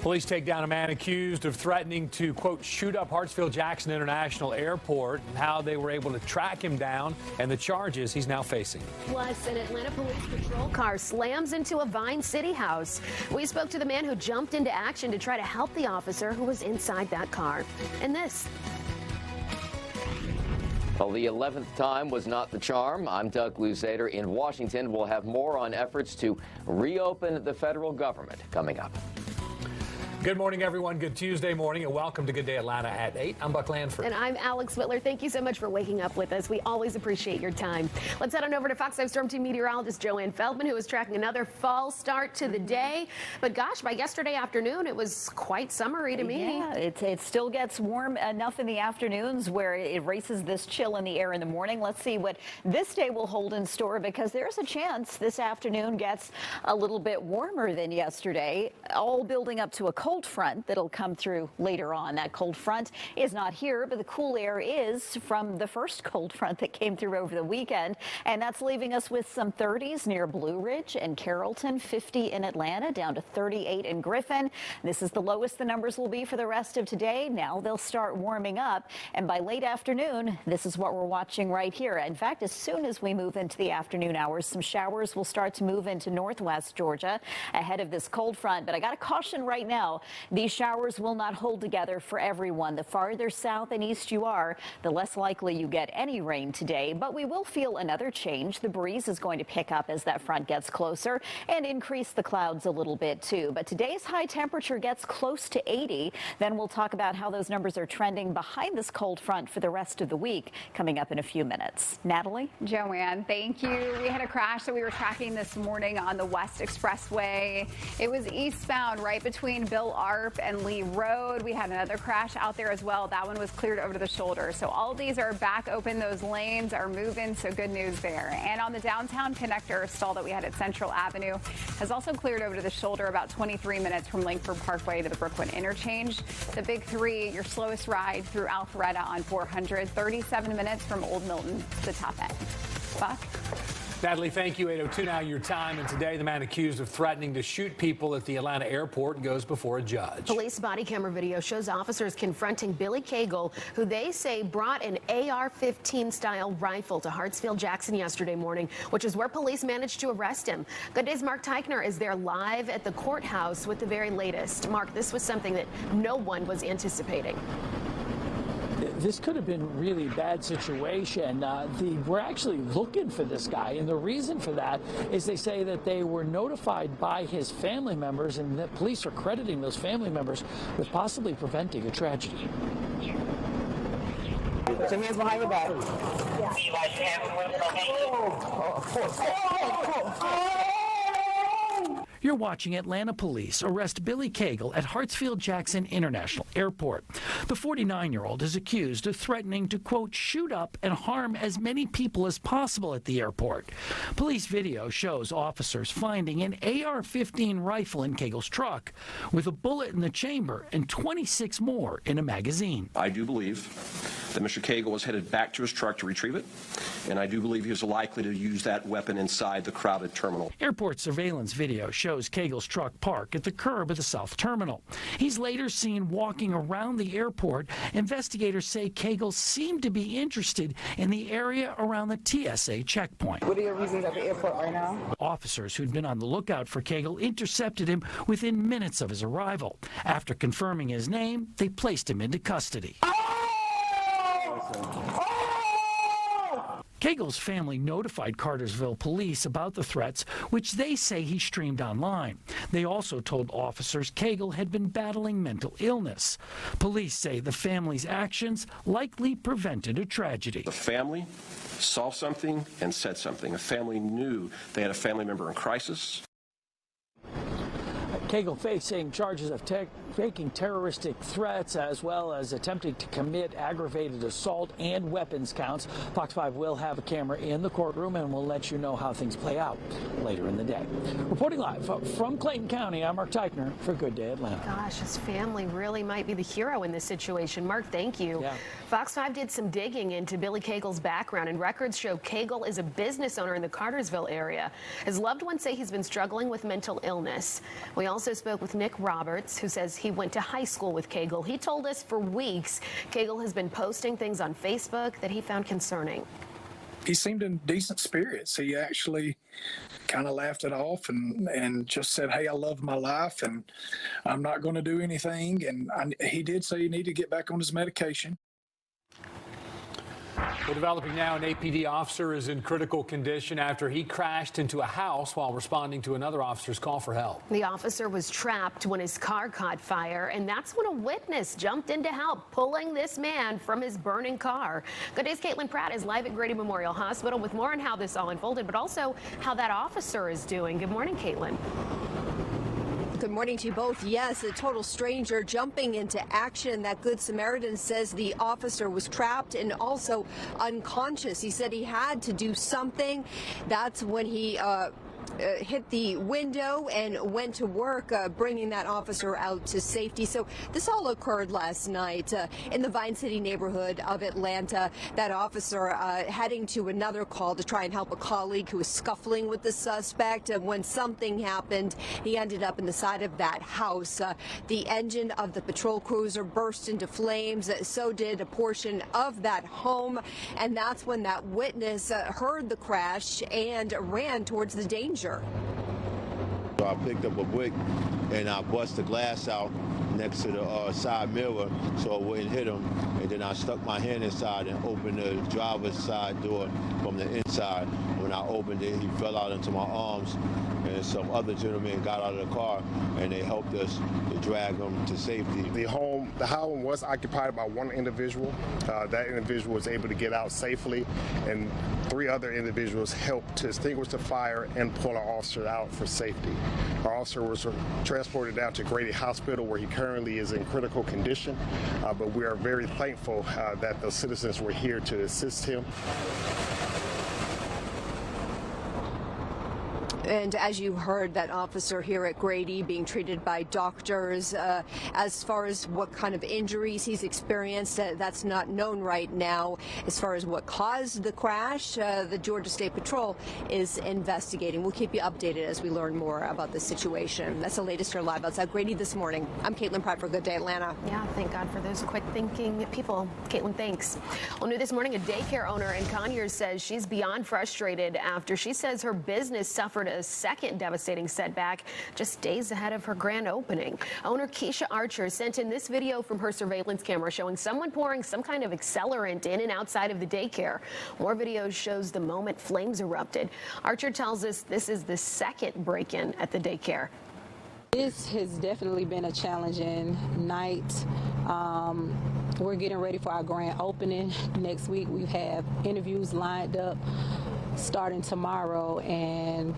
Police take down a man accused of threatening to, quote, shoot up Hartsfield-Jackson International Airport, and how they were able to track him down and the charges he's now facing. Plus, an Atlanta police patrol car slams into a Vine City house. We spoke to the man who jumped into action to try to help the officer who was inside that car. And this. Well, the 11th time was not the charm. I'm Doug Luzader in Washington. We'll have more on efforts to reopen the federal government coming up. Good morning, everyone. Good Tuesday morning, and welcome to Good Day Atlanta at 8. I'm Buck Lanford. And I'm Alex Whitler. Thank you so much for waking up with us. We always appreciate your time. Let's head on over to Fox 5 Storm Team meteorologist Joanne Feldman, who is tracking another fall start to the day. But gosh, by yesterday afternoon, it was quite summery to me. Yeah, it still gets warm enough in the afternoons where it erases this chill in the air in the morning. Let's see what this day will hold in store, because there's a chance this afternoon gets a little bit warmer than yesterday, all building up to a cold front that'll come through later on. That cold front is not here, but the cool air is from the first cold front that came through over the weekend, and that's leaving us with some 30s near Blue Ridge and Carrollton, 50 in Atlanta, down to 38 in Griffin. This is the lowest the numbers will be for the rest of today. Now they'll start warming up, and by late afternoon, this is what we're watching right here. In fact, as soon as we move into the afternoon hours, some showers will start to move into northwest Georgia ahead of this cold front. But I got a caution right now. These showers will not hold together for everyone. The farther south and east you are, the less likely you get any rain today. But we will feel another change. The breeze is going to pick up as that front gets closer and increase the clouds a little bit too. But today's high temperature gets close to 80. Then we'll talk about how those numbers are trending behind this cold front for the rest of the week coming up in a few minutes. Natalie? Joanne, thank you. We had a crash that we were tracking this morning on the West Expressway. It was eastbound right between Bill Arp and Lee Road. We had another crash out there as well. That one was cleared over to the shoulder. So all of these are back open. Those lanes are moving, so good news there. And on the downtown connector, stall that we had at Central Avenue has also cleared over to the shoulder, about 23 minutes from Langford Parkway to the Brooklyn interchange. The big three, your slowest ride through Alpharetta on 400, 37 minutes from Old Milton to the top end. Buck? Natalie, thank you. 8:02 now, your time. And today, the man accused of threatening to shoot people at the Atlanta airport goes before a judge. Police body camera video shows officers confronting Billy Cagle, who they say brought an AR-15 style rifle to Hartsfield-Jackson yesterday morning, which is where police managed to arrest him. Good Day's Mark Teichner is there live at the courthouse with the very latest. Mark, this was something that no one was anticipating. This could have been a really bad situation. We're actually looking for this guy, and the reason for that is they say that they were notified by his family members, and that police are crediting those family members with possibly preventing a tragedy. Put your hands behind your back. You're watching Atlanta police arrest Billy Cagle at Hartsfield-Jackson International Airport. The 49-year-old is accused of threatening to, quote, shoot up and harm as many people as possible at the airport. Police video shows officers finding an AR-15 rifle in Cagle's truck with a bullet in the chamber and 26 more in a magazine. I do believe that Mr. Cagle was headed back to his truck to retrieve it, and I do believe he was likely to use that weapon inside the crowded terminal. Airport surveillance video shows Cagle's truck parked at the curb of the South Terminal. He's later seen walking around the airport. Investigators say Cagle seemed to be interested in the area around the TSA checkpoint. What are your reasons at the airport right now? Officers who'd been on the lookout for Cagle intercepted him within minutes of his arrival. After confirming his name, they placed him into custody. Cagle's family notified Cartersville police about the threats, which they say he streamed online. They also told officers Cagle had been battling mental illness. Police say the family's actions likely prevented a tragedy. The family saw something and said something. The family knew they had a family member in crisis. Cagle facing charges of faking terroristic threats, as well as attempting to commit aggravated assault and weapons counts. Fox 5 will have a camera in the courtroom, and we'll let you know how things play out later in the day. Reporting live from Clayton County, I'm Mark Teichner for Good Day Atlanta. Gosh, his family really might be the hero in this situation. Mark, thank you. Yeah. Fox 5 did some digging into Billy Cagle's background, and records show Cagle is a business owner in the Cartersville area. His loved ones say he's been struggling with mental illness. We also also spoke with Nick Roberts, who says he went to high school with Cagle. He told us for weeks Cagle has been posting things on Facebook that he found concerning. He seemed in decent spirits. He actually kind of laughed it off and just said, hey, I love my life and I'm not going to do anything. And he did say he needed to get back on his medication. Well, developing now, an APD officer is in critical condition after he crashed into a house while responding to another officer's call for help. The officer was trapped when his car caught fire, and that's when a witness jumped in to help, pulling this man from his burning car. Good Day's Caitlin Pratt is live at Grady Memorial Hospital with more on how this all unfolded, but also how that officer is doing. Good morning, Caitlin. Good morning to you both. Yes, a total stranger jumping into action. That Good Samaritan says the officer was trapped and also unconscious. He said he had to do something. That's when he hit the window and went to work, bringing that officer out to safety. So this all occurred last night in the Vine City neighborhood of Atlanta. That officer heading to another call to try and help a colleague who was scuffling with the suspect. When something happened, he ended up in the side of that house. The engine of the patrol cruiser burst into flames. So did a portion of that home. And that's when that witness heard the crash and ran towards the danger. So I picked up a brick and I bust the glass out next to the side mirror so it wouldn't hit him. And then I stuck my hand inside and opened the driver's side door from the inside. When I opened it, he fell out into my arms, and some other gentlemen got out of the car and they helped us to drag him to safety. The home was occupied by one individual. That individual was able to get out safely, and 3 other individuals helped to extinguish the fire and pull our officer out for safety. Our officer was transported down to Grady Hospital, where he currently is in critical condition, but we are very thankful that the citizens were here to assist him. And as you heard, that officer here at Grady being treated by doctors. As far as what kind of injuries he's experienced, that's not known right now. As far as what caused the crash, the Georgia State Patrol is investigating. We'll keep you updated as we learn more about the situation. That's the latest here live outside Grady this morning. I'm Caitlin Pratt for Good Day Atlanta. Yeah, thank God for those quick-thinking people. Caitlin, thanks. Well, new this morning, a daycare owner in Conyers says she's beyond frustrated after she says her business suffered a second devastating setback just days ahead of her grand opening. Owner Keisha Archer sent in this video from her surveillance camera showing someone pouring some kind of accelerant in and outside of the daycare. More videos shows the moment flames erupted. Archer tells us this is the second break-in at the daycare. This has definitely been a challenging night. We're getting ready for our grand opening next week. We have interviews lined up starting tomorrow, and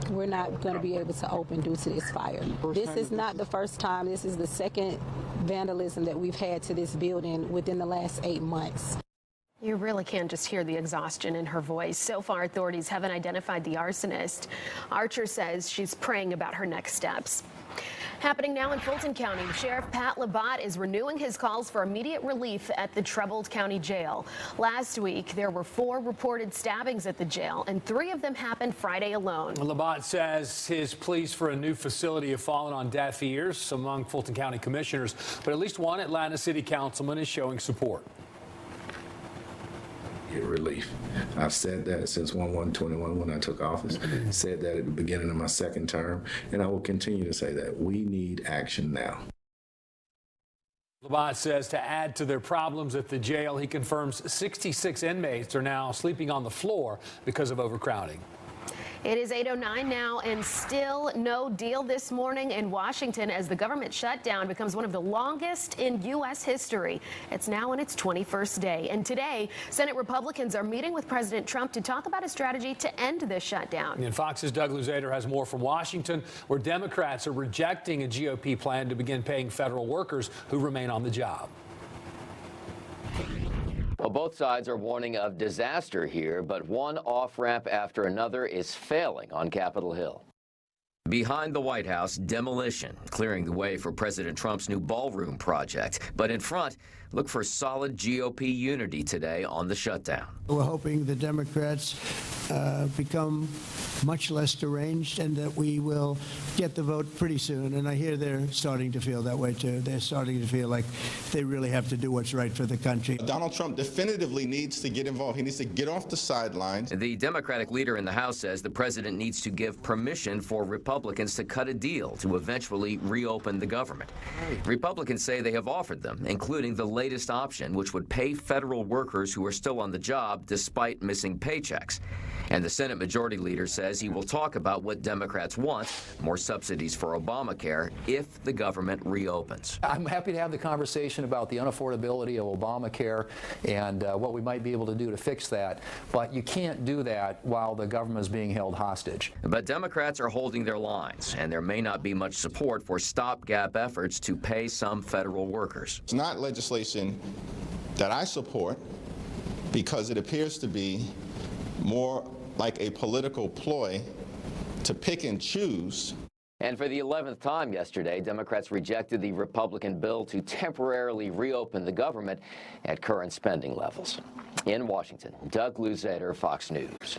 we're not going to be able to open due to this fire. This is not the first time. This is the second vandalism that we've had to this building within the last 8 months. You really can just hear the exhaustion in her voice. So far, authorities haven't identified the arsonist. Archer says she's praying about her next steps. Happening now in Fulton County, Sheriff Pat Labatt is renewing his calls for immediate relief at the troubled county jail. Last week, there were 4 reported stabbings at the jail, and 3 of them happened Friday alone. Labatt says his pleas for a new facility have fallen on deaf ears among Fulton County commissioners, but at least one Atlanta City councilman is showing support. Get relief. I've said that since 1/1/21 when I took office, said that at the beginning of my second term, and I will continue to say that. We need action now. Labatt says to add to their problems at the jail, he confirms 66 inmates are now sleeping on the floor because of overcrowding. It is 8:09 now, and still no deal this morning in Washington as the government shutdown becomes one of the longest in U.S. history. It's now in its 21st day. And today, Senate Republicans are meeting with President Trump to talk about a strategy to end this shutdown. And Fox's Doug Luzader has more from Washington, where Democrats are rejecting a GOP plan to begin paying federal workers who remain on the job. Well, both sides are warning of disaster here, but one off-ramp after another is failing on Capitol Hill. Behind the White House, demolition, clearing the way for President Trump's new ballroom project. But in front, look for solid GOP unity today on the shutdown. We're hoping the Democrats become much less deranged and that we will get the vote pretty soon. And I hear they're starting to feel that way, too. They're starting to feel like they really have to do what's right for the country. Donald Trump definitively needs to get involved. He needs to get off the sidelines. The Democratic leader in the House says the president needs to give permission for Republicans to cut a deal to eventually reopen the government. Republicans say they have offered them, including the latest option, which would pay federal workers who are still on the job despite missing paychecks. And the Senate Majority Leader says he will talk about what Democrats want, more subsidies for Obamacare, if the government reopens. I'm happy to have the conversation about the unaffordability of Obamacare and what we might be able to do to fix that, but you can't do that while the government is being held hostage. But Democrats are holding their lines, and there may not be much support for stopgap efforts to pay some federal workers. It's not legislation that I support because it appears to be more like a political ploy to pick and choose. And for the 11th time yesterday, Democrats rejected the Republican bill to temporarily reopen the government at current spending levels. In Washington, Doug Luzader, Fox News.